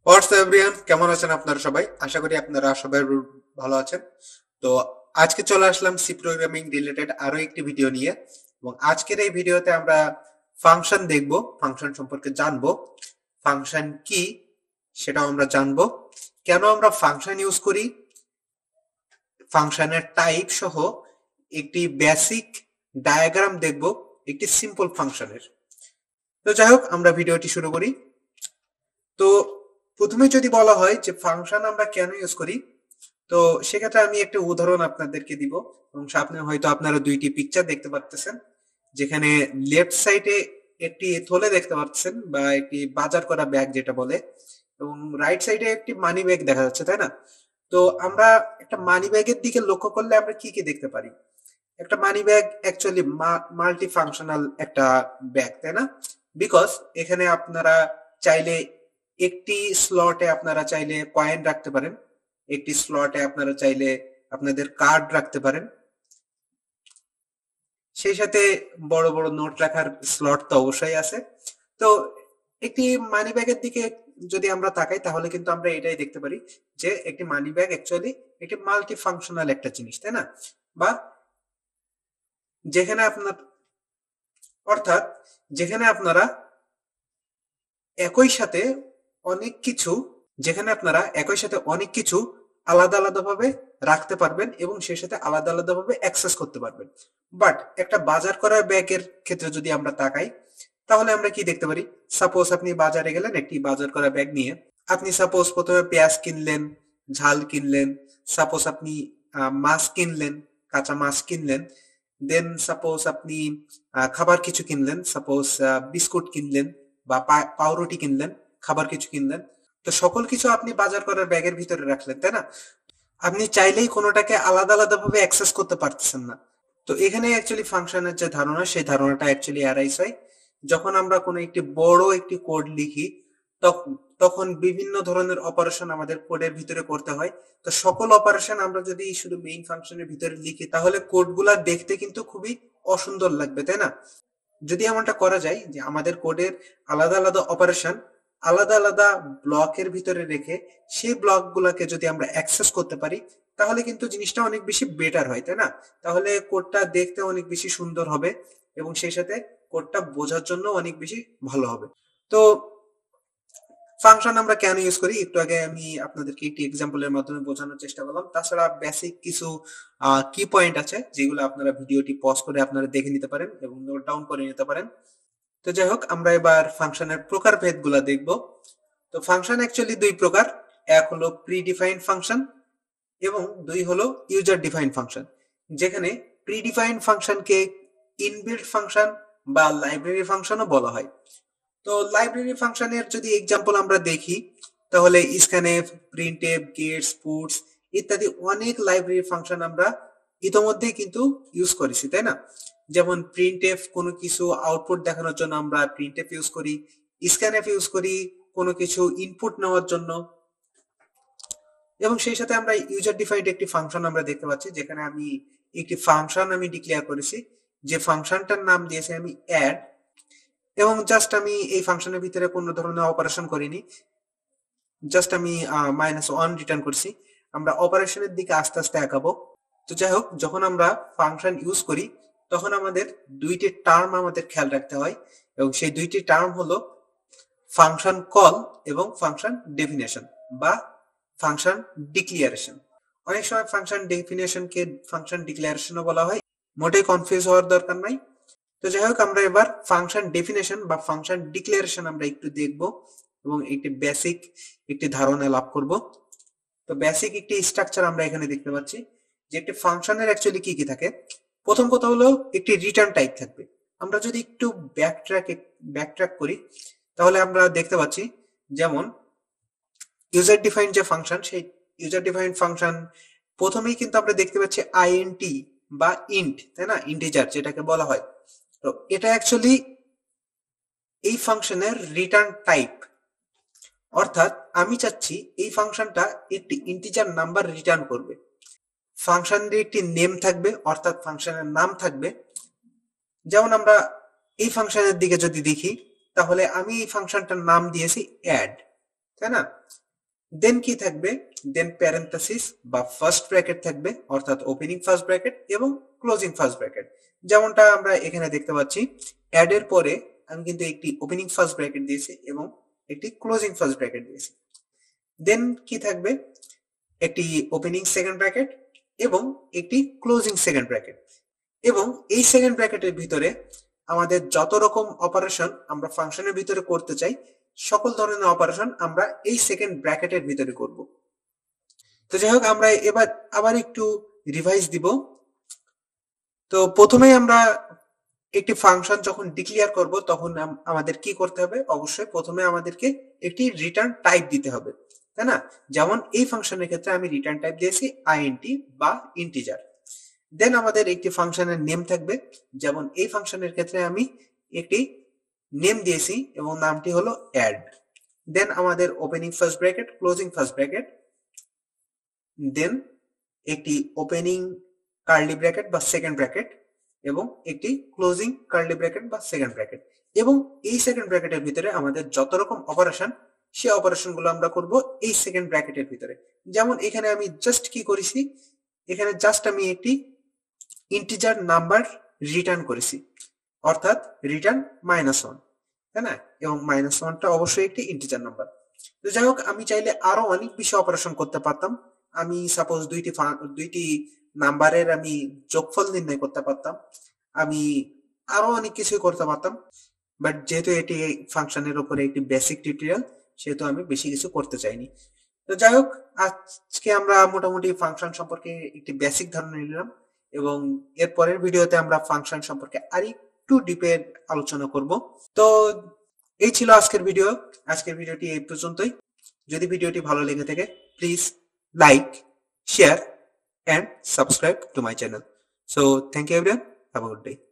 হোয়াটস everyone, কেমন আছেন আপনারা সবাই? আশা করি আপনারা সবাই ভালো আছেন। তো আজকে চলে আসলাম সি প্রোগ্রামিং রিলেটেড আরো একটি ভিডিও নিয়ে। এবং আজকের এই ভিডিওতে আমরা ফাংশন দেখব, ফাংশন সম্পর্কে জানবো। ফাংশন কি সেটাও আমরা জানবো, কেন আমরা ফাংশন ইউজ করি, ফাংশনের টাইপ সহ একটি বেসিক ডায়াগ্রাম দেখব একটি সিম্পল ফাংশনের। তো যাই হোক, আমরা ভিডিওটি শুরু করি। তো প্রথমে যদি বলা হয় যে ফাংশন আমরা কেন ইউজ করি, তো সেক্ষেত্রে আমি একটা উদাহরণ আপনাদেরকে দিব। এবং সামনে হয়তো আপনারা দুইটি পিকচার দেখতে পাচ্ছেন, যেখানে লেফট সাইডে একটি থলে দেখতে পাচ্ছেন বা একটি বাজার করা ব্যাগ যেটা বলে, এবং রাইট সাইডে একটি মানি ব্যাগ দেখা যাচ্ছে, তাই না? তো আমরা একটা মানি ব্যাগের দিকে লক্ষ্য করলে আমরা কি কি দেখতে পারি? একটা money bag actually multi functional একটা ব্যাগ, তাই না? বিকজ এখানে আপনারা চাইলে একটি স্লটে আপনারা চাইলে কয়েন রাখতে পারেন, একটি স্লটে আপনারা চাইলে আপনাদের কার্ড রাখতে পারেন, সেই সাথে বড় বড় নোট রাখার স্লট তো অবশ্যই আছে। তো একটি মানি ব্যাগের দিকে যদি আমরা তাকাই তাহলে কিন্তু আমরা এটাই দেখতে পারি যে একটি মানি ব্যাগ অ্যাকচুয়ালি একটি মাল্টি ফাংশনাল একটা জিনিস, তাই না? বা যেখানে আপনার অর্থাৎ যেখানে আপনারা একই সাথে অনেক কিছু যেখানে আপনারা একই সাথে অনেক কিছু আলাদা আলাদাভাবে রাখতে পারবেন এবং সেই সাথে আলাদা আলাদাভাবে অ্যাক্সেস করতে পারবেন। বাট একটা বাজার করার ব্যাগের ক্ষেত্রে যদি আমরা তাকাই তাহলে আমরা কি দেখতে পারি? সাপোজ আপনি বাজারে গেলেন একটি বাজার করা ব্যাগ নিয়ে। আপনি সাপোজ প্রথমে পেঁয়াজ কিনলেন, ঝাল কিনলেন, সাপোজ আপনি মাছ কিনলেন, কাঁচা মাছ কিনলেন, দেন সাপোজ আপনি খাবার কিছু কিনলেন, সাপোজ বিস্কুট কিনলেন বা পাউরুটি কিনলেন, খাবার কিছু কিনলেন। তো সকল কিছু আপনি বাজার করার ব্যাগের ভিতরে রাখলেন, তাই না? আপনি চাইলেই কোনোটাকে আলাদা আলাদা ভাবে অ্যাক্সেস করতে পারতেছেন না। তো এখানে অ্যাকচুয়ালি ফাংশনের যে ধারণা, সেই ধারণাটা অ্যাকচুয়ালি অ্যারাইজ হয় যখন আমরা কোনো একটি বড় একটি কোড লিখি। তখন তখন বিভিন্ন ধরনের অপারেশন আমাদের কোডের ভিতরে করতে হয়। তো সকল অপারেশন আমরা যদি শুধু মেইন ফাংশনের ভিতরে লিখি তাহলে কোডগুলা দেখতে কিন্তু খুবই অসুন্দর লাগবে, তাই না? যদি এমনটা করা যায় যে আমাদের কোডের আলাদা আলাদা অপারেশন আলাদা আলাদা ব্লকের ভিতরে রেখে সেই ব্লকগুলোকে যদি আমরা অ্যাক্সেস করতে পারি তাহলে কিন্তু জিনিসটা অনেক বেশি বেটার হয়, তাই না? তাহলে কোডটা দেখতে অনেক বেশি সুন্দর হবে এবং সেই সাথে কোডটা বোঝার জন্য অনেক বেশি ভালো হবে। তো ফাংশন আমরা কেন ইউজ করি একটু আগে আমি আপনাদেরকে একটি এক্সাম্পলের মাধ্যমে বোঝানোর চেষ্টা করলাম। তাছাড়া বেসিক কিছু কি পয়েন্ট আছে যেগুলো আপনারা ভিডিওটি পজ করে আপনারা দেখে নিতে পারেন এবং নোট ডাউন করে নিতে পারেন। তো যাই হোক, আমরা এবার ফাংশনের প্রকারভেদ গুলা দেখব। তো ফাংশন অ্যাকচুয়ালি দুই প্রকার, এক হলো প্রি ডিফাইন্ড ফাংশন এবং দুই হলো ইউজার ডিফাইন্ড ফাংশন। যেখানে প্রি ডিফাইন্ড ফাংশনকে ইনবিল্ট ফাংশন বা লাইব্রেরি ফাংশনও বলা হয়। তো লাইব্রেরি ফাংশনের যদি এক্সাম্পল আমরা দেখি তাহলে স্ক্যানএফ, প্রিন্টএফ, গেটস, পুটস ইত্যাদি অনেক লাইব্রেরি ফাংশন আমরা ইতোমধ্যেই কিন্তু ইউজ করেছি, তাই না? যেমন প্রিন্টএফ কোনো কিছু আউটপুট দেখানোর জন্য আমরা প্রিন্টএফ ইউজ করি, স্ক্যানএফ ইউজ করি কোনো কিছু ইনপুট নেওয়ার জন্য, এবং সেই সাথে আমরা ইউজার ডিফাইন্ড একটি ফাংশন আমরা দেখতে পাচ্ছি যেখানে আমি একটি ফাংশন আমি ডিক্লেয়ার করেছি, যে ফাংশনটার নাম দিয়েছি আমি অ্যাড, এবং জাস্ট আমি এই ফাংশনের ভিতরে কোনো ধরনের অপারেশন করিনি, জাস্ট আমি -1 রিটার্ন করছি। আমরা অপারেশনের দিকে আস্তে আস্তে আগাবো। তো যাই হোক, যখন আমরা ফাংশন ইউজ করি তখন আমাদের দুইটি টার্ম আমাদের খেয়াল রাখতে হয়, এবং সেই দুইটি টার্ম হলো ফাংশন কল এবং ফাংশন ডেফিনেশন বা ফাংশন ডিক্লিয়ারেশন। অনেক সময় ফাংশন ডেফিনেশনকে ফাংশন ডিক্লারেশনও বলা হয়, মোটেই কনফিউজ হওয়ার দরকার নাই। তো যাই হোক, আমরা এবার ফাংশন ডেফিনেশন বা ফাংশন ডিক্লারেশন আমরা একটু দেখব এবং একটি বেসিক একটি ধারণা লাভ করব। তো বেসিক একটি স্ট্রাকচার আমরা এখানে দেখতে পাচ্ছি যে একটি ফাংশনের অ্যাকচুয়ালি কি কি থাকে। প্রথম কথা হলো একটি রিটার্ন টাইপ থাকবে। আমরা যদি একটু ব্যাকট্র্যাক করি তাহলে আমরা দেখতে পাচ্ছি যেমন ইউজার ডিফাইন্ড যে ফাংশন, সেই ইউজার ডিফাইন্ড ফাংশন প্রথমেই কিন্তু আমরা দেখতে পাচ্ছি আইএনটি বা ইন্ট, তাই না? ইন্টিজার যেটাকে বলা হয়। তো এটা অ্যাকচুয়ালি এই ফাংশনের রিটার্ন টাইপ, অর্থাৎ আমি চাচ্ছি এই ফাংশনটা একটি ইন্টিজার নাম্বার রিটার্ন করবে। ফাংশনের একটি নেম থাকবে, অর্থাৎ ফাংশনের নাম থাকবে। যেমন আমরা এই ফাংশনের দিকে যদি দেখি তাহলে আমি এই ফাংশনটার নাম দিয়েছি অ্যাড। তাই না? দেন কি থাকবে, দেন প্যারেন্থেসিস বা ফার্স্ট ব্র্যাকেট থাকবে, অর্থাৎ ওপেনিং ফার্স্ট ব্র্যাকেট এবং ক্লোজিং ফার্স্ট ব্র্যাকেট। যেমনটা আমরা এখানে দেখতে পাচ্ছি, অ্যাড এর পরে আমি কিন্তু একটি ওপেনিং ফার্স্ট ব্র্যাকেট দিয়েছি এবং একটি ক্লোজিং ফার্স্ট ব্র্যাকেট দিয়েছি। দেন কি থাকবে, একটি ওপেনিং সেকেন্ড ব্র্যাকেট এবং একটি ক্লোজিং সেকেন্ড ব্র্যাকেট। এবং এই সেকেন্ড ব্র্যাকেটের ভিতরে আমাদের যত রকম অপারেশন আমরা ফাংশনের ভিতরে করতে চাই, সকল ধরনের অপারেশন আমরা এই সেকেন্ড ব্র্যাকেটের ভিতরে করব। তো যাই হোক, আমরা এবার আবার একটু রিভাইজ দিব। তো প্রথমেই আমরা একটি ফাংশন যখন ডিক্লেয়ার করব তখন আমাদের কি করতে হবে, অবশ্যই প্রথমে আমাদেরকে একটি রিটার্ন টাইপ দিতে হবে, তাই না? যেমন এই ফাংশনের ক্ষেত্রে আমি রিটার্ন টাইপ দিয়েছি আইএনটি বা ইন্টিজার। দেন আমাদের একটি ফাংশনের নেম থাকবে, যেমন এই ফাংশনের ক্ষেত্রে আমি একটি নেম দিয়েছি এবং নামটি হলো অ্যাড। দেন আমাদের opening first bracket, closing first bracket, then একটি ওপেনিং কার্লি ব্র্যাকেট বা সেকেন্ড ব্র্যাকেট এবং একটি ক্লোজিং কার্লি ব্র্যাকেট বা সেকেন্ড ব্র্যাকেট। এবং এই সেকেন্ড ব্র্যাকেটের ভিতরে আমাদের যত রকম অপারেশন, সেই অপারেশন গুলো আমরা করব এই সেকেন্ড ব্র্যাকেটের ভিতরে। যেমন এখানে আমি জাস্ট কি করেছি, এখানে জাস্ট আমি একটি ইন্টিজার নাম্বার রিটার্ন করেছি, অর্থাৎ রিটার্ন -1, তাই না? এবং -1টা অবশ্যই একটি ইন্টিজার নাম্বার। তো যাই হোক, আমি চাইলে আরো অনেক বেশি অপারেশন করতে পারতাম। আমি সাপোজ দুইটি নাম্বারের আমি যোগফল নির্ণয় করতে পারতাম, আমি আরো অনেক কিছু করতে পারতাম, বাট যেহেতু এটি ফাংশনের উপরে একটি বেসিক টিউটোরিয়াল, সেহেতু আমি বেশি কিছু করতে চাইনি। তো যাই হোক, আজকে আমরা মোটামুটি ফাংশন সম্পর্কে একটি বেসিক ধারণা নিলাম এবং এর পরের ভিডিওতে আমরা ফাংশন সম্পর্কে আরেকটু ডিপের আলোচনা করব। তো এই ছিল আজকের ভিডিও। আজকের ভিডিওটি এই পর্যন্তই। যদি ভিডিওটি ভালো লেগে থাকে, please like, share and subscribe to my channel. So thank you everyone. Have a good day.